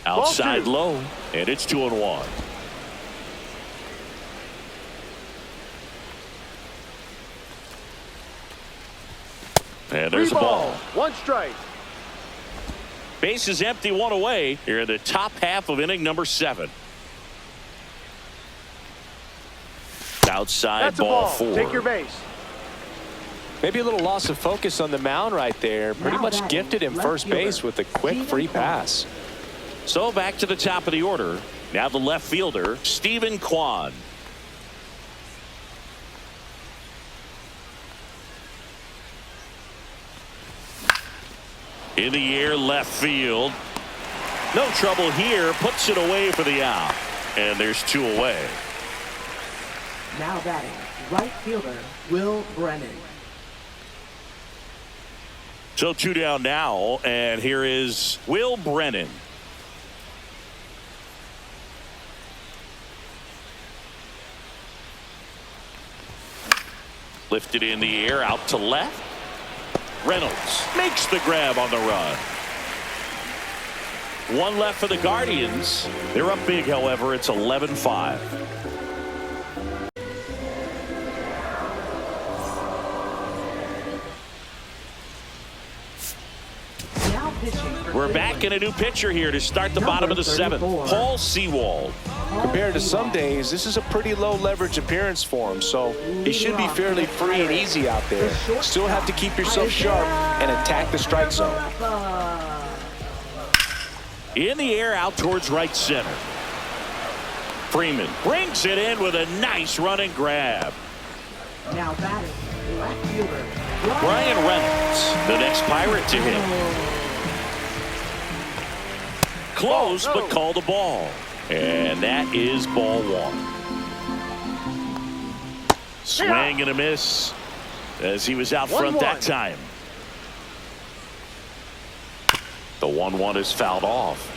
Outside Ball 2. low, and it's 2-1. And there's 3 a ball. balls. 1 strike. Base is empty, 1 away. Here in the top half of inning number 7. Outside That's a ball ball. 4. Take your base. Maybe a little loss of focus on the mound right there. Pretty Now much batting, gifted him left first fielder, base with a quick Stephen free Kwan. pass. So back to the top of the order. Now the left fielder, Stephen Kwan. In the air, left field. No trouble here. Puts it away for the out. And there's 2 away. Now batting, right fielder, Will Brennan. So 2 down now, and here is Will Brennan. Lifted in the air, out to left. Reynolds makes the grab on the run. 1 left for the Guardians. They're up big, however. It's 11-5. Now pitching for We're back in a new pitcher here to start the bottom of the 7th. Paul Sewald. Compared to some days, this is a pretty low leverage appearance for him, so he should be fairly free and easy out there. Still have to keep yourself sharp and attack the strike zone. In the air, out towards right center. Freeman brings it in with a nice run and grab. Now batting, left fielder Brian Reynolds, the next Pirate to hit. Close, but called a ball. And that is ball 1. Swing and a miss as he was out front that time. The 1-1 is fouled off.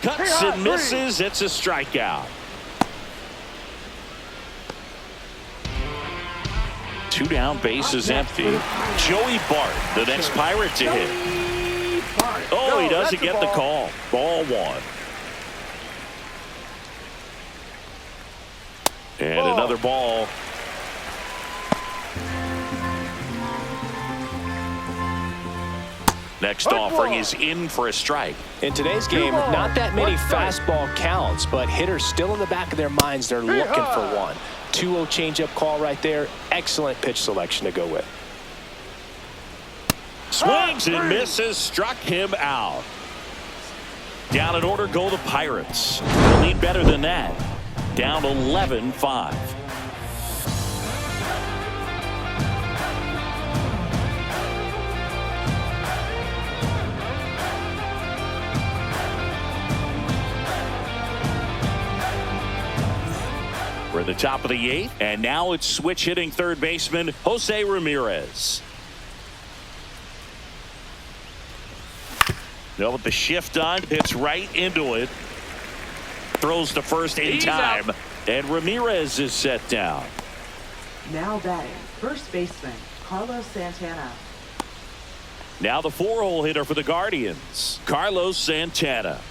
Cuts and misses. It's a strikeout. 2 down, base is empty. Joey Bart, the next Pirate to hit. Oh, he doesn't get the call. Ball 1. And another ball. Next offering is in for a strike. In today's game, not that many fastball counts, but hitters still in the back of their minds, they're looking for one. 2-0 changeup call right there. Excellent pitch selection to go with. Swings and misses, struck him out. Down in order go the Pirates. They'll lead better than that. Down 11-5. We're at the top of the 8th, and now it's switch hitting third baseman Jose Ramirez. Now with the shift on, hits right into it. Throws to first in time, and Ramirez is set down. Now batting, first baseman Carlos Santana. Now the 4-hole hitter for the Guardians, Carlos Santana.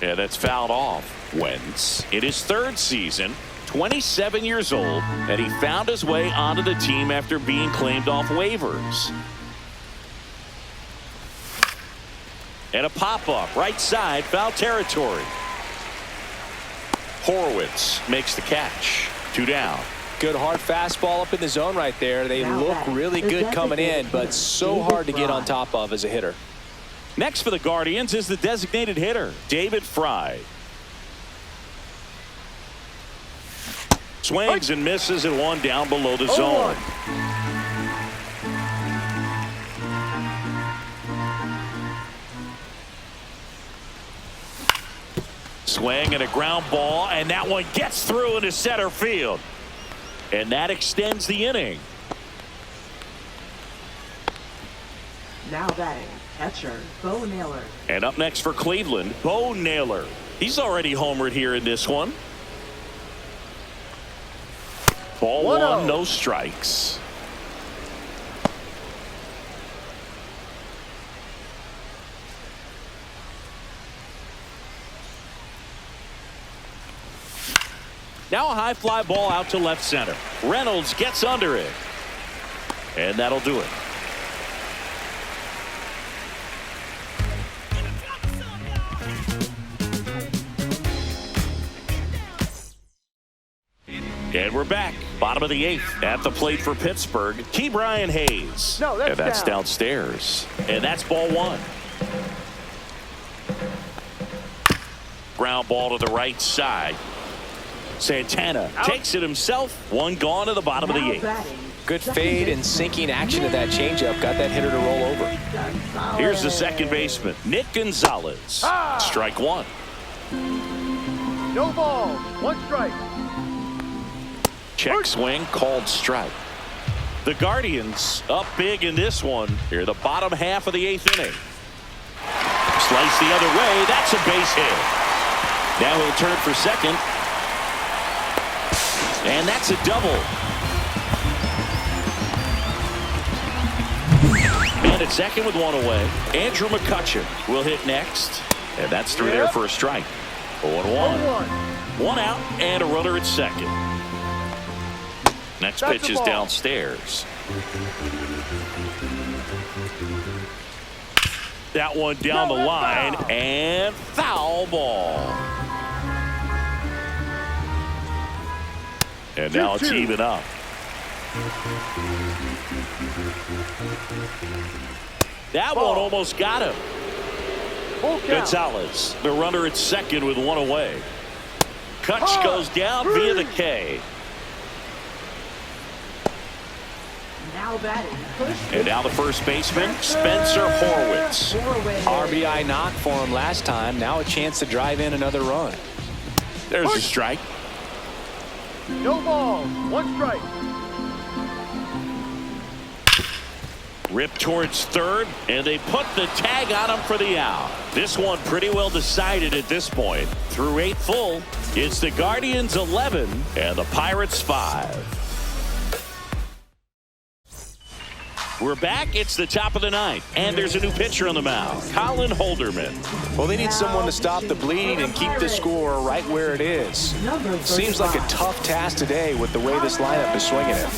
Yeah, that's fouled off. Wentz, in his 3rd season, 27 years old, and he found his way onto the team after being claimed off waivers. And a pop-up, right side, foul territory. Horowitz makes the catch. 2 down. Good hard fastball up in the zone right there. They look really good coming in, but so hard to get on top of as a hitter. Next for the Guardians is the designated hitter, David Fry. Swings and misses at 1 down below the zone. Swing and a ground ball, and that one gets through into center field. And that extends the inning. Now batting, catcher Bo Naylor. And up next for Cleveland, Bo Naylor. He's already homered here in this one. Ball 1, no strikes. Now a high fly ball out to left center. Reynolds gets under it. And that'll do it. And we're back. Bottom of the 8th. At the plate for Pittsburgh, Ke'Bryan Hayes. And that's downstairs. And that's ball 1. Ground ball to the right side. Santana takes it himself. 1 gone to the bottom of the 8th. Batting, Good fade and sinking action of that changeup got that hitter to roll over. Here's the second baseman, Nick Gonzalez. Strike one. No ball. One strike. Check swing, called strike. The Guardians up big in this one. Here, the bottom half of the 8th inning. Slice the other way. That's a base hit. Now he'll turn for second. And that's a double. And at second with one away, Andrew McCutchen will hit next. And that's through there for a strike. 0-1. 1 out and a runner at second. Next pitch is downstairs. That one down the line and foul ball. And now it's even up. That one almost got him. Gonzalez, the runner at second with one away. Kutch goes down via the K. Now batting. And now the first baseman, Spencer Horwitz. RBI knock for him last time. Now a chance to drive in another run. There's a strike. No balls. One strike. Ripped towards third, and they put the tag on him for the out. This one pretty well decided at this point. Through 8 full, it's the Guardians 11 and the Pirates 5. We're back. It's the top of the 9th, and there's a new pitcher on the mound, Colin Holderman. Well, they need someone to stop the bleeding and keep the score right where it is. Seems like a tough task today with the way this lineup is swinging it.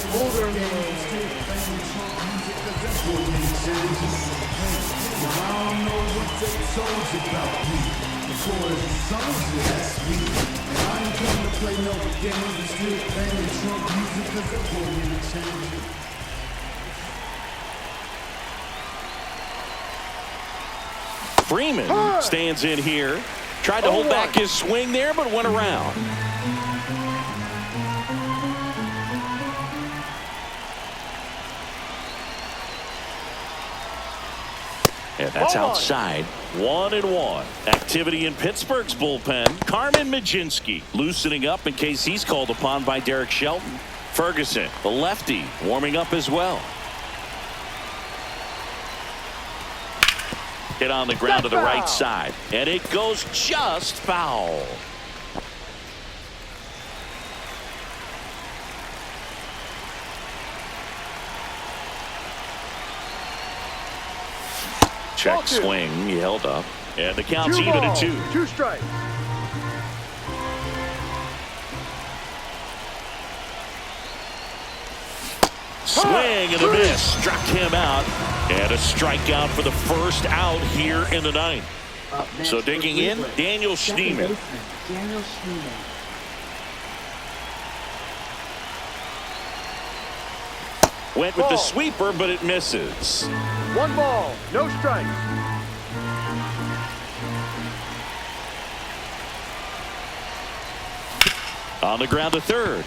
Freeman stands in here. Tried to hold back his swing there, but went around. And that's outside. 1-1. Activity in Pittsburgh's bullpen. Carmen Mlodzinski loosening up in case he's called upon by Derek Shelton. Ferguson, the lefty, warming up as well. Hit on the ground to the right side, and it goes just foul. Check swing, he held up, and the count's even at 2. 2 strikes. Swing and a miss, struck him out, and a strikeout for the first out here in the 9th. So digging in, Daniel Schneemann. Daniel Schneemann. Went with the sweeper, but it misses. 1 ball, no strikes. On the ground to third.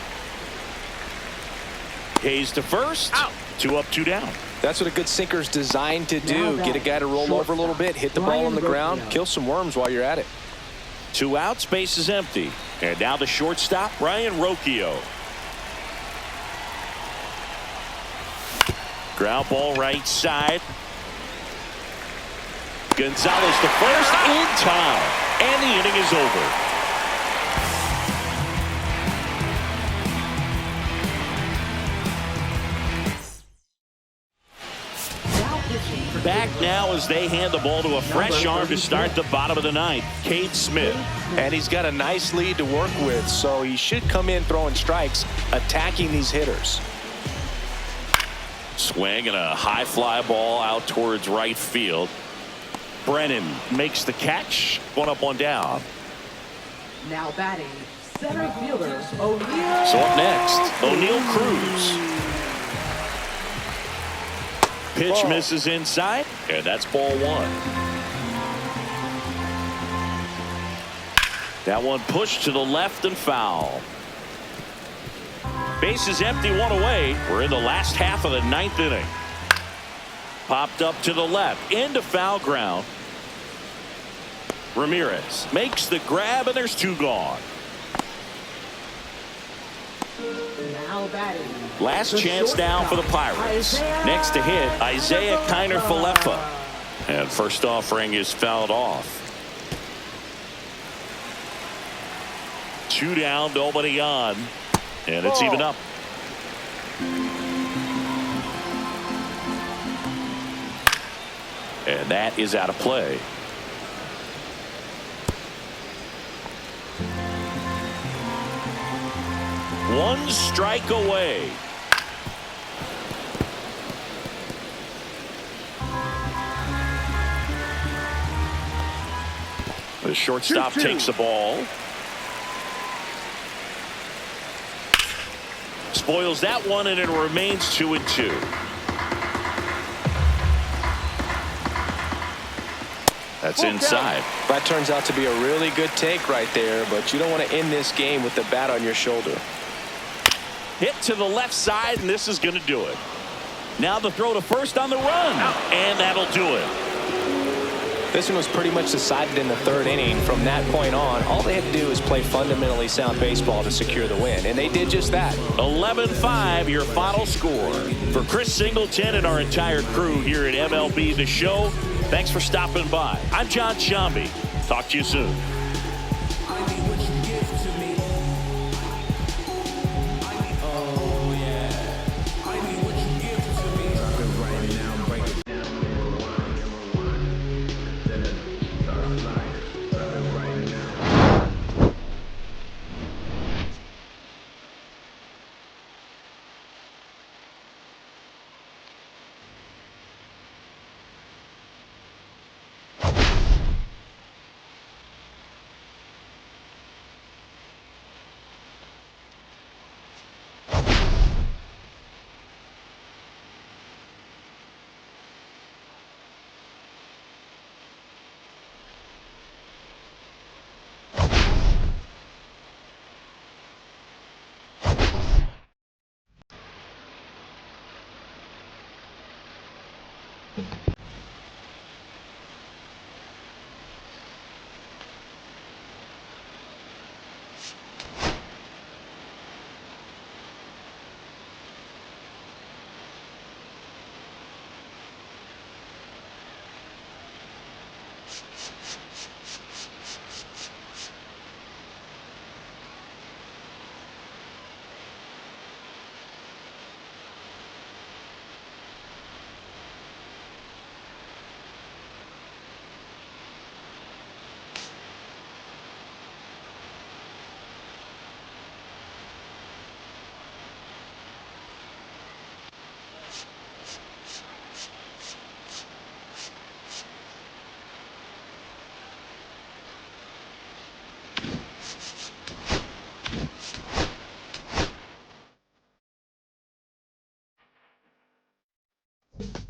Hayes to first. Out. 2 up, 2 down. That's what a good sinker's designed to do. Get a guy to roll over a little bit, hit the ball on the ground, kill some worms while you're at it. 2 outs, base is empty. And now the shortstop, Ryan Rocchio. Ground ball right side. Gonzalez to first in time. And the inning is over. Back now as they hand the ball to a fresh arm to start the bottom of the 9th, Cade Smith. And he's got a nice lead to work with, so he should come in throwing strikes, attacking these hitters. Swing and a high fly ball out towards right field. Brennan makes the catch. 1 up, 1 down. Now batting, center fielder O'Neill. So up next, O'Neill Cruz. Pitch misses inside, and that's ball 1. That one pushed to the left and foul. Bases empty, one away. We're in the last half of the ninth inning. Popped up to the left, into foul ground. Ramirez makes the grab, and there's two gone. Now batting. Last the chance now for the shortstop, Pirates. Next to hit, Isaiah Kiner-Falefa. And first offering is fouled off. 2 down, nobody on. And it's even up. And that is out of play. One strike away. The shortstop 2-2. takes the ball. Spoils that one, and it remains 2-2. That's inside. That turns out to be a really good take right there, but you don't want to end this game with the bat on your shoulder. Hit to the left side, and this is going to do it. Now the throw to first on the run, and that'll do it. This one was pretty much decided in the third inning. From that point on, all they had to do is play fundamentally sound baseball to secure the win, and they did just that. 11-5, your final score. For Chris Singleton and our entire crew here at MLB The Show, thanks for stopping by. I'm John Sciambi. Talk to you soon.